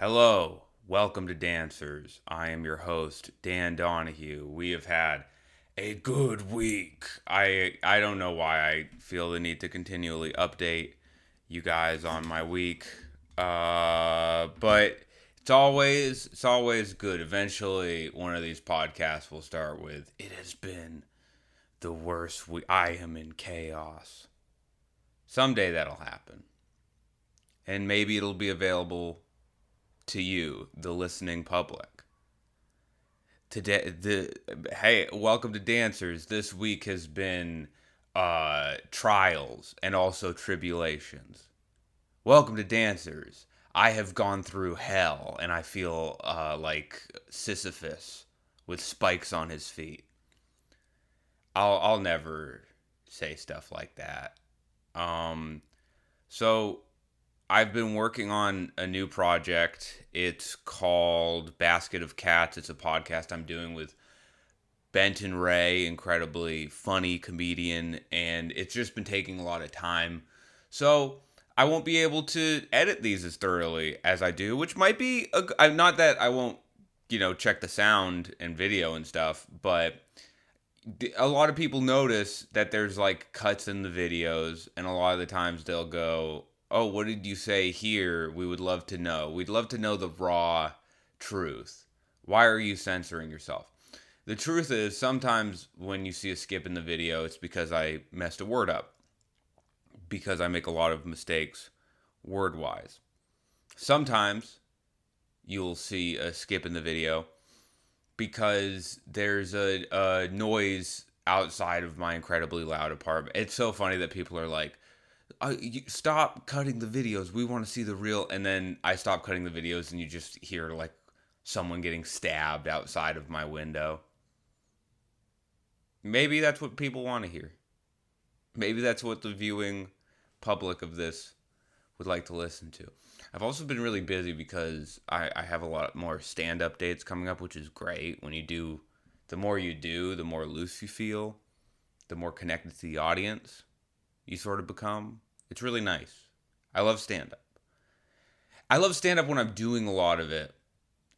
Hello, welcome to Danswers. I am your host, Dan Donahue. We have had a good week. I don't know why I feel the need to continually update you guys on my week. But it's always good. Eventually one of these podcasts will start with it has been the worst week. I am in chaos. Someday that'll happen. And maybe it'll be available to you, the listening public. Hey, welcome to Dancers. This week has been trials and also tribulations. Welcome to Dancers. I have gone through hell and I feel like Sisyphus with spikes on his feet. I'll never say stuff like that. Um, so I've been working on a new project. It's called Basket of Cats. It's a podcast I'm doing with Benton Ray, incredibly funny comedian, and it's just been taking a lot of time. So I won't be able to edit these as thoroughly as I do, which might be not that I won't, check the sound and video and stuff, but a lot of people notice that there's like cuts in the videos, and a lot of the times they'll go, "Oh, what did you say here? We would love to know. We'd love to know the raw truth. Why are you censoring yourself?" The truth is, sometimes when you see a skip in the video, it's because I messed a word up, because I make a lot of mistakes word wise. Sometimes you'll see a skip in the video because there's a noise outside of my incredibly loud apartment. It's so funny that people are like, stop cutting the videos. We want to see the real. And then I stop cutting the videos and you just hear like someone getting stabbed outside of my window. Maybe that's what people want to hear. Maybe that's what the viewing public of this would like to listen to. I've also been really busy because I have a lot more stand-up dates coming up, which is great. When you do, the more you do, the more loose you feel, the more connected to the audience you sort of become. It's really nice. I love stand-up. I love stand-up when I'm doing a lot of it,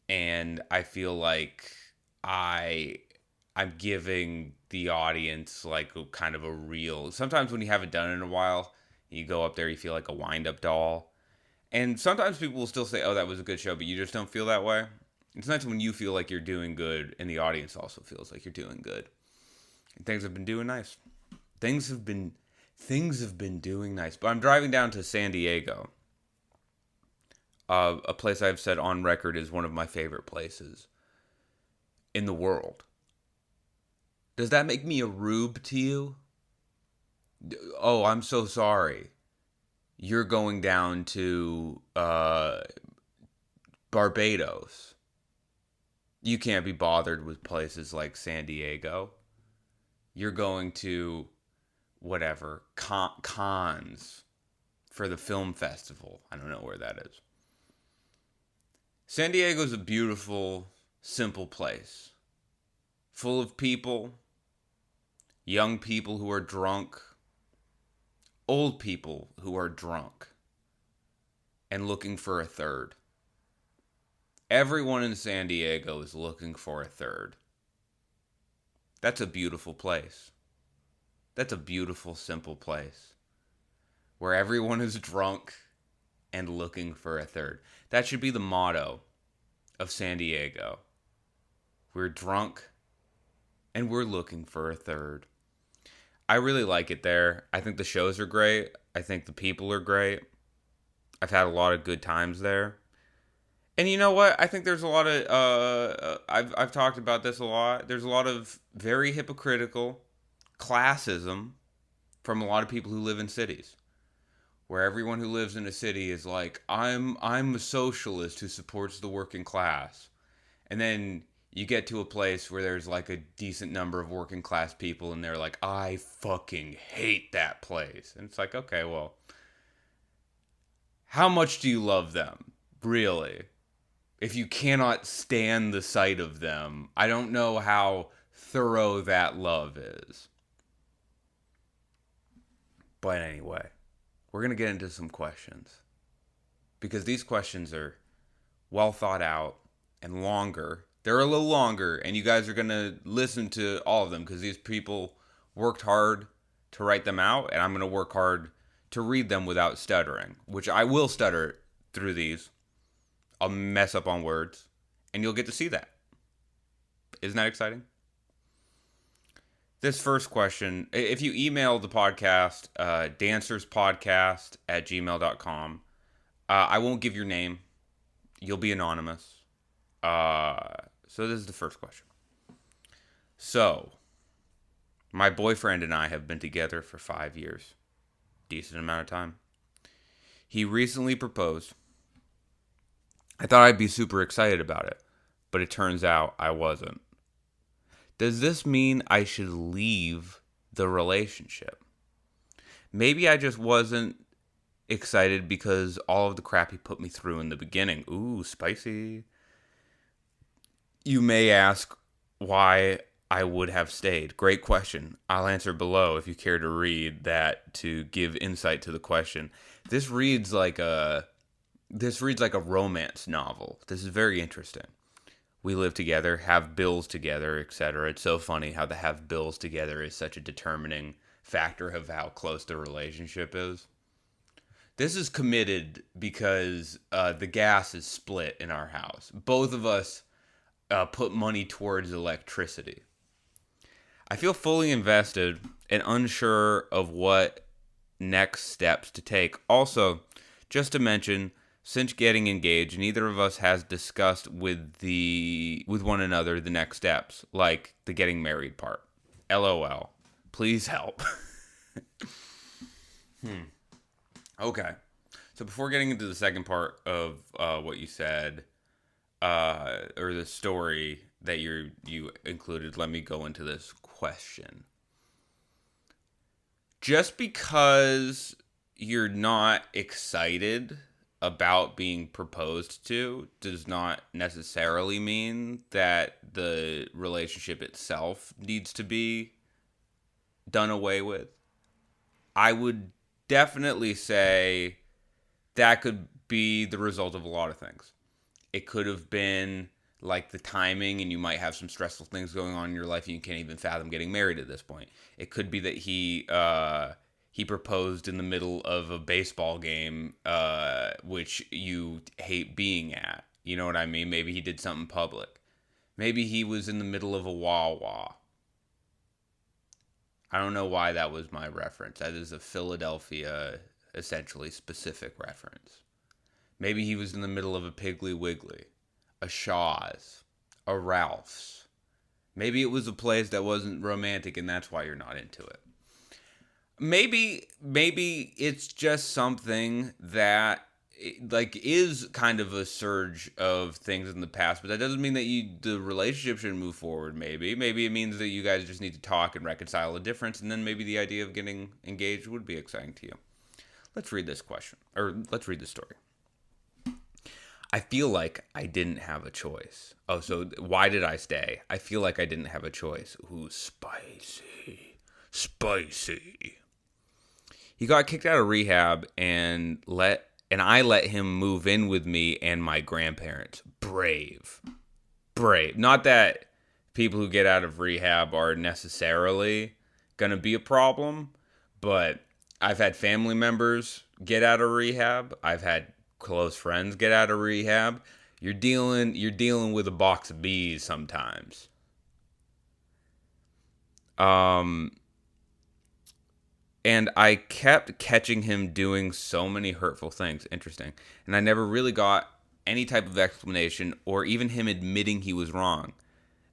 and I feel like I I'm giving the audience like a kind of a real. Sometimes when you haven't done it in a while, you go up there, you feel like a wind-up doll. And sometimes people will still say, "Oh, that was a good show," but you just don't feel that way. It's nice when you feel like you're doing good and the audience also feels like you're doing good. And things have been doing nice. Things have been things have been doing nice. But I'm driving down to San Diego, a place I've said on record is one of my favorite places in the world. Does that make me a rube to you? Oh, I'm so sorry. You're going down to Barbados. You can't be bothered with places like San Diego. You're going to whatever cons for the film festival. I don't know where that is. San Diego's a beautiful, simple place, full of people, young people who are drunk, old people who are drunk, and looking for a third. Everyone in San Diego is looking for a third. That's a beautiful place. That's a beautiful, simple place where everyone is drunk and looking for a third. That should be the motto of San Diego. We're drunk and we're looking for a third. I really like it there. I think the shows are great. I think the people are great. I've had a lot of good times there. And you know what? I think there's a lot of I've talked about this a lot. There's a lot of very hypocritical classism from a lot of people who live in cities, where everyone who lives in a city is like, I'm a socialist who supports the working class. And then you get to a place where there's like a decent number of working class people and they're like, I fucking hate that place. And it's like, okay, well, how much do you love them? Really? If you cannot stand the sight of them, I don't know how thorough that love is. But anyway, we're going to get into some questions because these questions are well thought out, and longer. They're a little longer, and you guys are going to listen to all of them because these people worked hard to write them out, and I'm going to work hard to read them without stuttering, which I will stutter through these. I'll mess up on words, and you'll get to see that. Isn't that exciting? This first question, if you email the podcast, dancerspodcast@gmail.com, I won't give your name. You'll be anonymous. So this is the first question. So, my boyfriend and I have been together for 5 years. Decent amount of time. He recently proposed. I thought I'd be super excited about it, but it turns out I wasn't. Does this mean I should leave the relationship? Maybe I just wasn't excited because all of the crap he put me through in the beginning. Ooh, spicy. You may ask why I would have stayed. Great question. I'll answer below if you care to read that to give insight to the question. This reads like a romance novel. This is very interesting. We live together, have bills together, etc. It's so funny how the have bills together is such a determining factor of how close the relationship is. This is committed because the gas is split in our house. Both of us put money towards electricity. I feel fully invested and unsure of what next steps to take. Also, just to mention, since getting engaged, neither of us has discussed with one another the next steps, like the getting married part. LOL. Please help. Okay. So before getting into the second part of what you said, or the story that you included, let me go into this question. Just because you're not excited about being proposed to does not necessarily mean that the relationship itself needs to be done away with. I would definitely say that could be the result of a lot of things. It could have been like the timing, and you might have some stressful things going on in your life and you can't even fathom getting married at this point. It could be that he proposed in the middle of a baseball game, which you hate being at. You know what I mean? Maybe he did something public. Maybe he was in the middle of a Wawa. I don't know why that was my reference. That is a Philadelphia, essentially specific reference. Maybe he was in the middle of a Piggly Wiggly, a Shaw's, a Ralph's. Maybe it was a place that wasn't romantic and that's why you're not into it. Maybe it's just something that is kind of a surge of things in the past, but that doesn't mean that the relationship shouldn't move forward. Maybe it means that you guys just need to talk and reconcile the difference, and then maybe the idea of getting engaged would be exciting to you. Let's read this question, or let's read the story. I feel like I didn't have a choice. Oh, so why did I stay? I feel like I didn't have a choice. Ooh, spicy. He got kicked out of rehab and I let him move in with me and my grandparents. Brave. Not that people who get out of rehab are necessarily gonna be a problem, but I've had family members get out of rehab. I've had close friends get out of rehab. You're dealing with a box of bees sometimes. And I kept catching him doing so many hurtful things. Interesting. And I never really got any type of explanation or even him admitting he was wrong.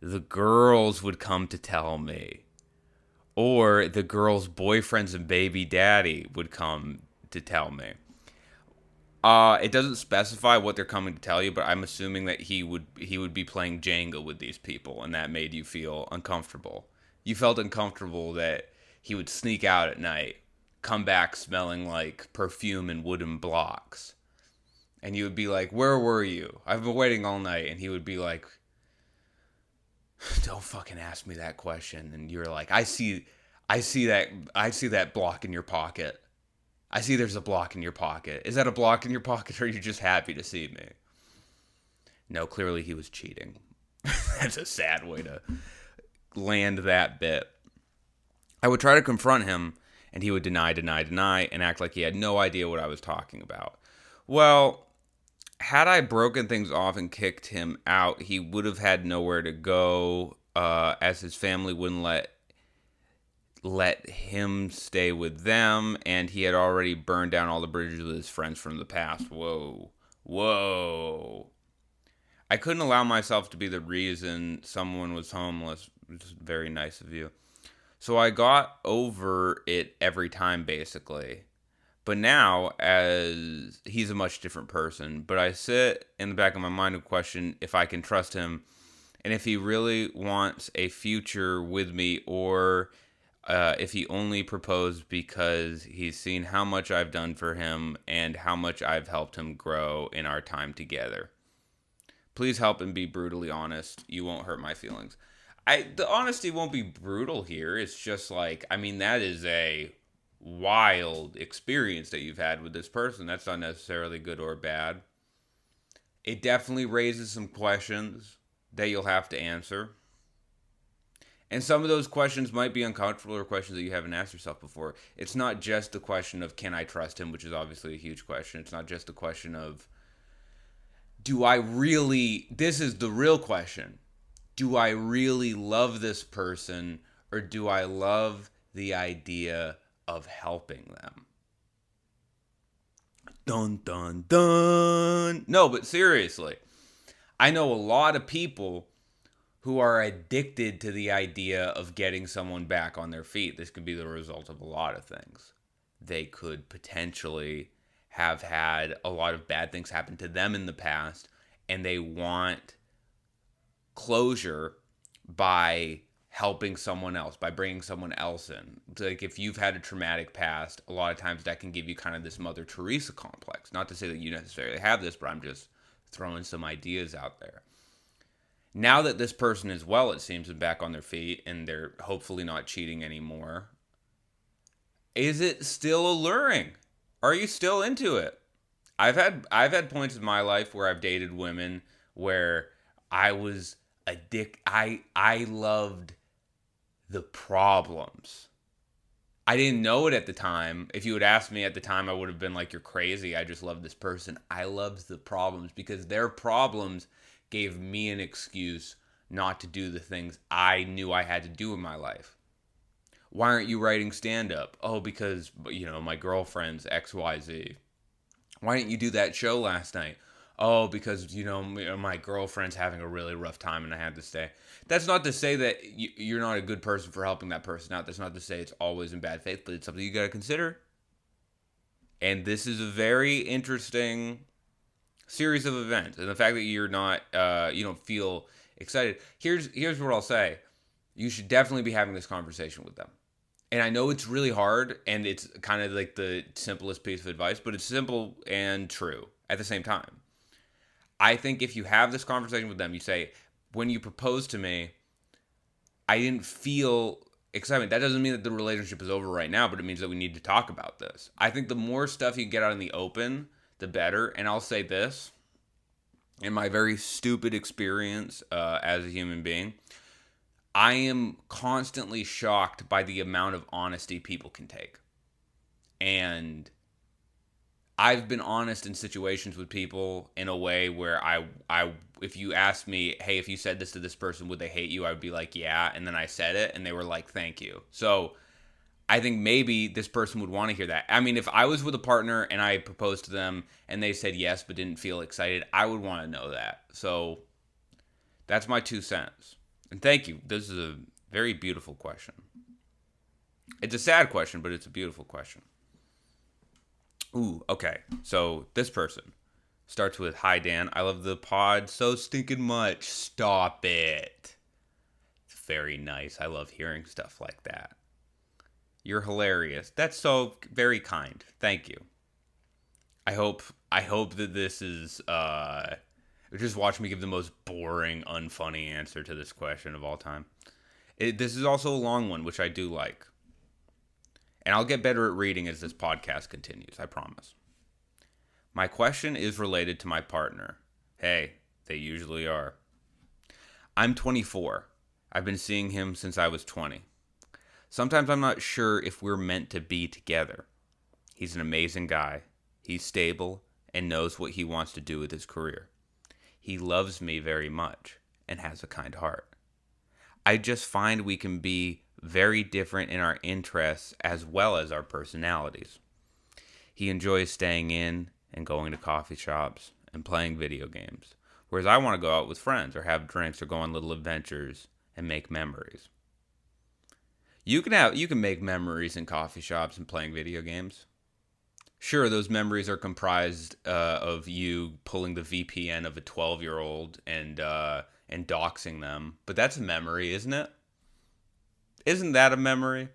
The girls would come to tell me. Or the girls' boyfriends and baby daddy would come to tell me. It doesn't specify what they're coming to tell you, but I'm assuming that he would be playing Jenga with these people, and that made you feel uncomfortable. You felt uncomfortable that he would sneak out at night, come back smelling like perfume and wooden blocks. And you would be like, "Where were you? I've been waiting all night." And he would be like, "Don't fucking ask me that question." And you're like, I see that block in your pocket. I see there's a block in your pocket. Is that a block in your pocket, or are you just happy to see me? No, clearly he was cheating. That's a sad way to land that bit. I would try to confront him, and he would deny, and act like he had no idea what I was talking about. Well, had I broken things off and kicked him out, he would have had nowhere to go, as his family wouldn't let him stay with them, and he had already burned down all the bridges with his friends from the past. Whoa. I couldn't allow myself to be the reason someone was homeless, which is very nice of you. So I got over it every time, basically. But now, as he's a much different person, but I sit in the back of my mind and question if I can trust him and if he really wants a future with me, or if he only proposed because he's seen how much I've done for him and how much I've helped him grow in our time together. Please help and be brutally honest. You won't hurt my feelings. The honesty won't be brutal here. It's just like, I mean, that is a wild experience that you've had with this person. That's not necessarily good or bad. It definitely raises some questions that you'll have to answer. And some of those questions might be uncomfortable, or questions that you haven't asked yourself before. It's not just the question of, can I trust him, which is obviously a huge question. It's not just the question of, this is the real question. Do I really love this person, or do I love the idea of helping them? Dun, dun, dun. No, but seriously, I know a lot of people who are addicted to the idea of getting someone back on their feet. This could be the result of a lot of things. They could potentially have had a lot of bad things happen to them in the past, and they want closure by helping someone else, by bringing someone else in. Like, if you've had a traumatic past, a lot of times that can give you kind of this Mother Teresa complex. Not to say that you necessarily have this, but I'm just throwing some ideas out there. Now that this person is well, it seems, and back on their feet, and they're hopefully not cheating anymore, is it still alluring? Are you still into it? I've had points in my life where I've dated women where I was I loved the problems. I didn't know it at the time. If you had asked me at the time, I would have been like, you're crazy. I just love this person. I loved the problems because their problems gave me an excuse not to do the things I knew I had to do in my life. Why aren't you writing stand-up? Oh, because, my girlfriend's XYZ. Why didn't you do that show last night? Oh, because, my girlfriend's having a really rough time and I had to stay. That's not to say that you're not a good person for helping that person out. That's not to say it's always in bad faith, but it's something you got to consider. And this is a very interesting series of events. And the fact that you're not, you don't feel excited. Here's what I'll say. You should definitely be having this conversation with them. And I know it's really hard, and it's kind of like the simplest piece of advice, but it's simple and true at the same time. I think if you have this conversation with them, you say, when you proposed to me, I didn't feel excitement. That doesn't mean that the relationship is over right now, but it means that we need to talk about this. I think the more stuff you get out in the open, the better. And I'll say this, in my very stupid experience as a human being, I am constantly shocked by the amount of honesty people can take. And I've been honest in situations with people in a way where I if you asked me, hey, if you said this to this person, would they hate you? I would be like, yeah. And then I said it and they were like, thank you. So I think maybe this person would want to hear that. I mean, if I was with a partner and I proposed to them and they said yes but didn't feel excited, I would want to know that. So that's my 2 cents. And thank you. This is a very beautiful question. It's a sad question, but it's a beautiful question. Ooh, okay. So this person starts with, hi, Dan. I love the pod so stinking much. Stop it. It's very nice. I love hearing stuff like that. You're hilarious. That's so very kind. Thank you. I hope that this is just watch me give the most boring, unfunny answer to this question of all time. This is also a long one, which I do like. And I'll get better at reading as this podcast continues, I promise. My question is related to my partner. Hey, They usually are. I'm 24. I've been seeing him since I was 20. Sometimes I'm not sure if we're meant to be together. He's an amazing guy. He's stable and knows what he wants to do with his career. He loves me very much and has a kind heart. I just find we can be very different in our interests as well as our personalities. He enjoys staying in and going to coffee shops and playing video games, whereas I want to go out with friends or have drinks or go on little adventures and make memories. You can make memories in coffee shops and playing video games. Sure, those memories are comprised of you pulling the VPN of a 12-year-old and doxing them, but that's a memory, isn't it? Isn't that a memory?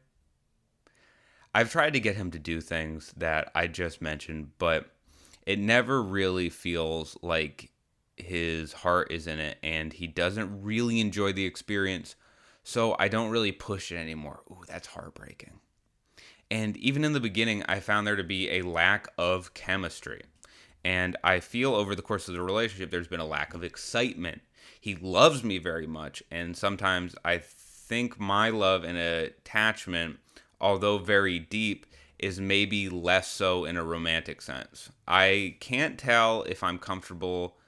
I've tried to get him to do things that I just mentioned, but it never really feels like his heart is in it and he doesn't really enjoy the experience. So I don't really push it anymore. Ooh, that's heartbreaking. And even in the beginning, I found there to be a lack of chemistry. And I feel over the course of the relationship, there's been a lack of excitement. He loves me very much. And sometimes I think my love and attachment, although very deep, is maybe less so in a romantic sense. I can't tell if I'm comfortable,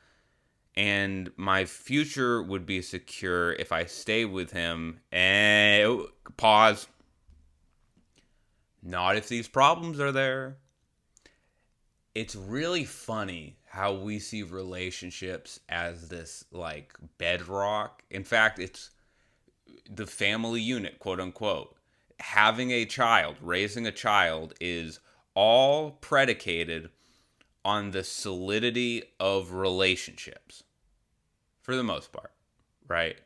and my future would be secure if I stay with him. And pause. Not if these problems are there. It's really funny how we see relationships as this like bedrock. In fact, it's the family unit, quote unquote. Having a child, raising a child is all predicated on the solidity of relationships for the most part, right?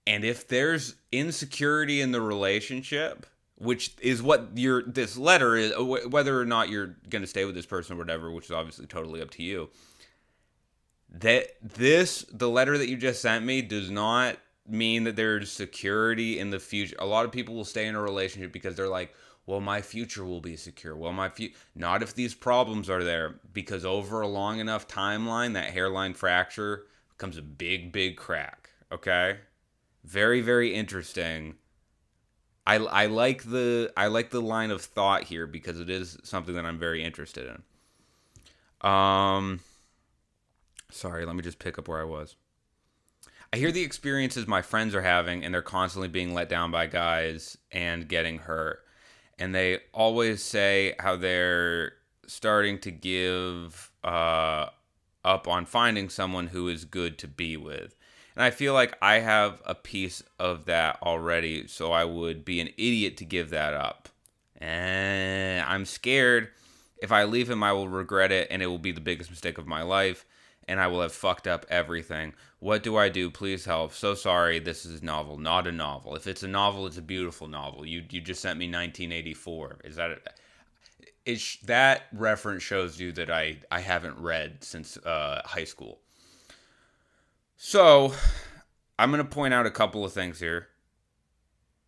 And if there's insecurity in the relationship, which is what this letter is, whether or not you're going to stay with this person or whatever, which is obviously totally up to you. The letter that you just sent me does not mean that there's security in the future. A lot of people will stay in a relationship because they're like, well, my future will be secure. Well, not if these problems are there, because over a long enough timeline, that hairline fracture becomes a big, big crack. Okay, very, very interesting. I like the line of thought here because it is something that I'm very interested in. Sorry, let me just pick up where I was. I hear the experiences my friends are having, and they're constantly being let down by guys and getting hurt. And they always say how they're starting to give up on finding someone who is good to be with. And I feel like I have a piece of that already, so I would be an idiot to give that up. And I'm scared if I leave him, I will regret it, and it will be the biggest mistake of my life, and I will have fucked up everything. What do I do? Please help. So sorry, this is a novel, not a novel. If it's a novel, it's a beautiful novel. You just sent me 1984. Is that that reference shows you that I haven't read since high school. So, I'm going to point out a couple of things here.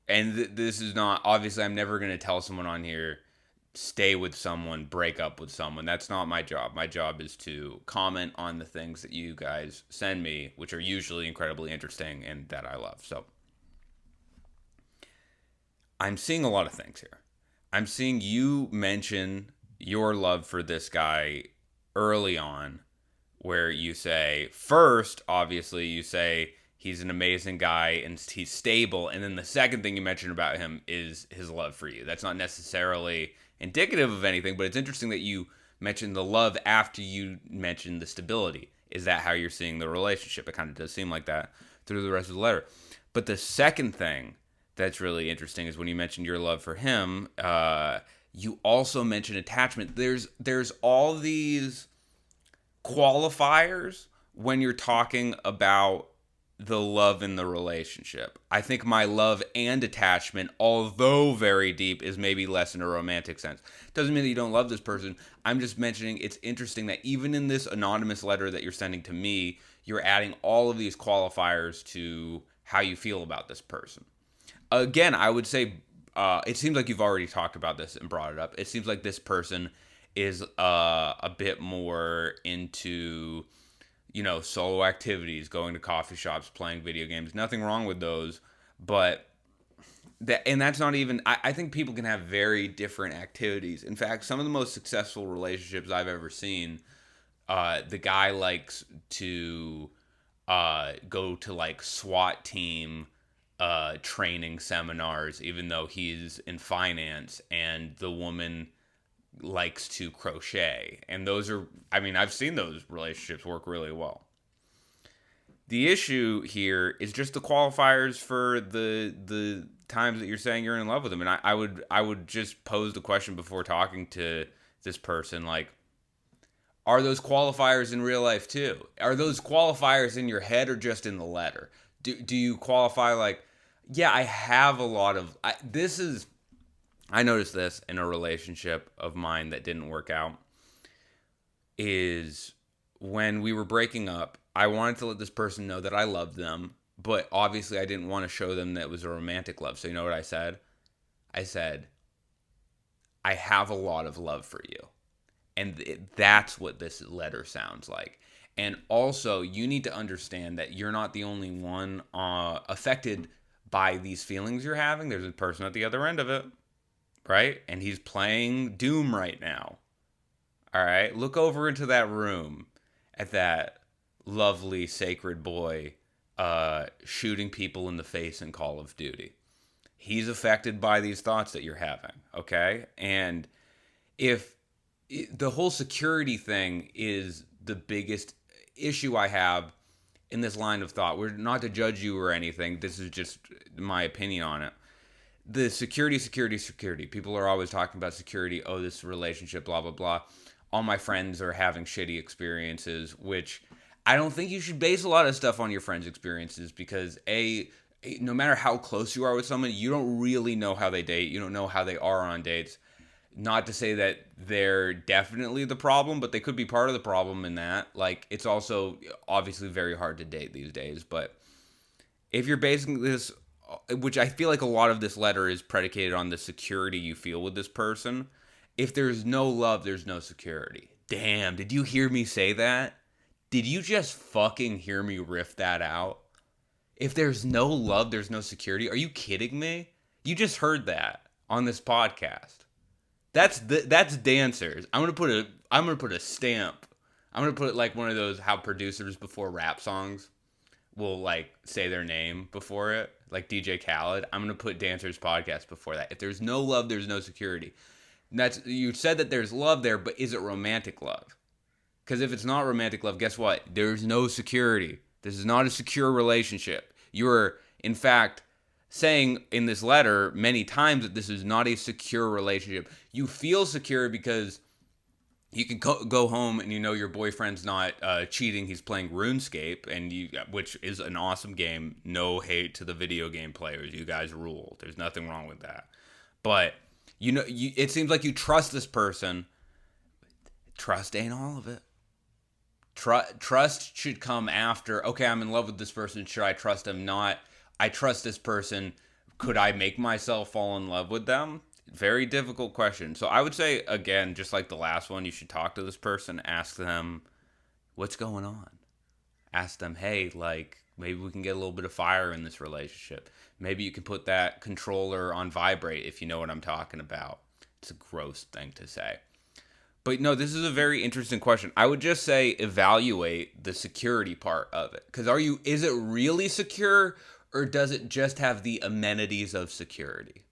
And this is not, obviously, I'm never going to tell someone on here, stay with someone, break up with someone. That's not my job. My job is to comment on the things that you guys send me, which are usually incredibly interesting and that I love. So, I'm seeing a lot of things here. I'm seeing you mention your love for this guy early on, where you say, first, obviously, you say he's an amazing guy and he's stable. And then the second thing you mention about him is his love for you. That's not necessarily indicative of anything, but it's interesting that you mentioned the love after you mentioned the stability. Is that how you're seeing the relationship? It kind of does seem like that through the rest of the letter. But the second thing that's really interesting is when you mentioned your love for him, you also mentioned attachment. There's all these qualifiers when you're talking about the love in the relationship. I think my love and attachment, although very deep, is maybe less in a romantic sense. Doesn't mean that you don't love this person. I'm just mentioning it's interesting that even in this anonymous letter that you're sending to me, you're adding all of these qualifiers to how you feel about this person. Again, I would say it seems like you've already talked about this and brought it up. It seems like this person is a bit more into solo activities, going to coffee shops, playing video games. Nothing wrong with those, but that's not even. I think people can have very different activities. In fact, some of the most successful relationships I've ever seen, the guy likes to go to like SWAT team training seminars, even though he's in finance, and the woman likes to crochet. And those are, I mean, I've seen those relationships work really well. The issue here is just the qualifiers for the times that you're saying you're in love with them. And I would just pose the question before talking to this person, like, are those qualifiers in real life too? Are those qualifiers in your head or just in the letter? Do you qualify like, yeah, I have a lot of I noticed this in a relationship of mine that didn't work out, is when we were breaking up, I wanted to let this person know that I loved them, but obviously I didn't want to show them that it was a romantic love. So you know what I said? I said, I have a lot of love for you. And that's what this letter sounds like. And also, you need to understand that you're not the only one affected by these feelings you're having. There's a person at the other end of it, right? And he's playing Doom right now. All right? Look over into that room at that lovely, sacred boy shooting people in the face in Call of Duty. He's affected by these thoughts that you're having, okay? And if the whole security thing is the biggest issue I have in this line of thought. We're not to judge you or anything. This is just my opinion on it. The security. People are always talking about security. Oh, this relationship, blah, blah, blah. All my friends are having shitty experiences, which I don't think you should base a lot of stuff on your friends' experiences because, no matter how close you are with someone, you don't really know how they date. You don't know how they are on dates. Not to say that they're definitely the problem, but they could be part of the problem in that. Like, it's also obviously very hard to date these days. But if you're basing this, which I feel like a lot of this letter is predicated on the security you feel with this person. If there's no love, there's no security. Damn, did you hear me say that? Did you just fucking hear me riff that out? If there's no love, there's no security. Are you kidding me? You just heard that on this podcast. That's Danswers. I'm gonna put a stamp. I'm gonna put like one of those how producers before rap songs will like say their name before it, like DJ Khaled. I'm gonna put Danswers podcast before that. If there's no love, there's no security. And you said that there's love there, but is it romantic love? Because if it's not romantic love, guess what? There's no security. This is not a secure relationship. You're, in fact, saying in this letter many times that this is not a secure relationship. You feel secure because you can go home and you know your boyfriend's not cheating. He's playing RuneScape, which is an awesome game. No hate to the video game players. You guys rule. There's nothing wrong with that. But it seems like you trust this person. Trust ain't all of it. Trust should come after, okay, I'm in love with this person. Should I trust him? Not, I trust this person. Could I make myself fall in love with them? Very difficult question. So I would say, again, just like the last one, you should talk to this person. Ask them, what's going on? Ask them, hey, like, maybe we can get a little bit of fire in this relationship. Maybe you can put that controller on vibrate if you know what I'm talking about. It's a gross thing to say. But no, this is a very interesting question. I would just say evaluate the security part of it. Because is it really secure or does it just have the amenities of security?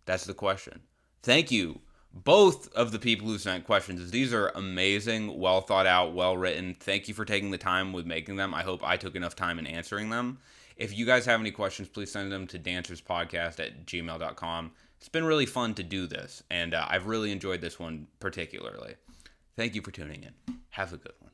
That's the question. Thank you, both of the people who sent questions. These are amazing, well thought out, well written. Thank you for taking the time with making them. I hope I took enough time in answering them. If you guys have any questions, please send them to dancerspodcast@gmail.com. It's been really fun to do this, and I've really enjoyed this one particularly. Thank you for tuning in. Have a good one.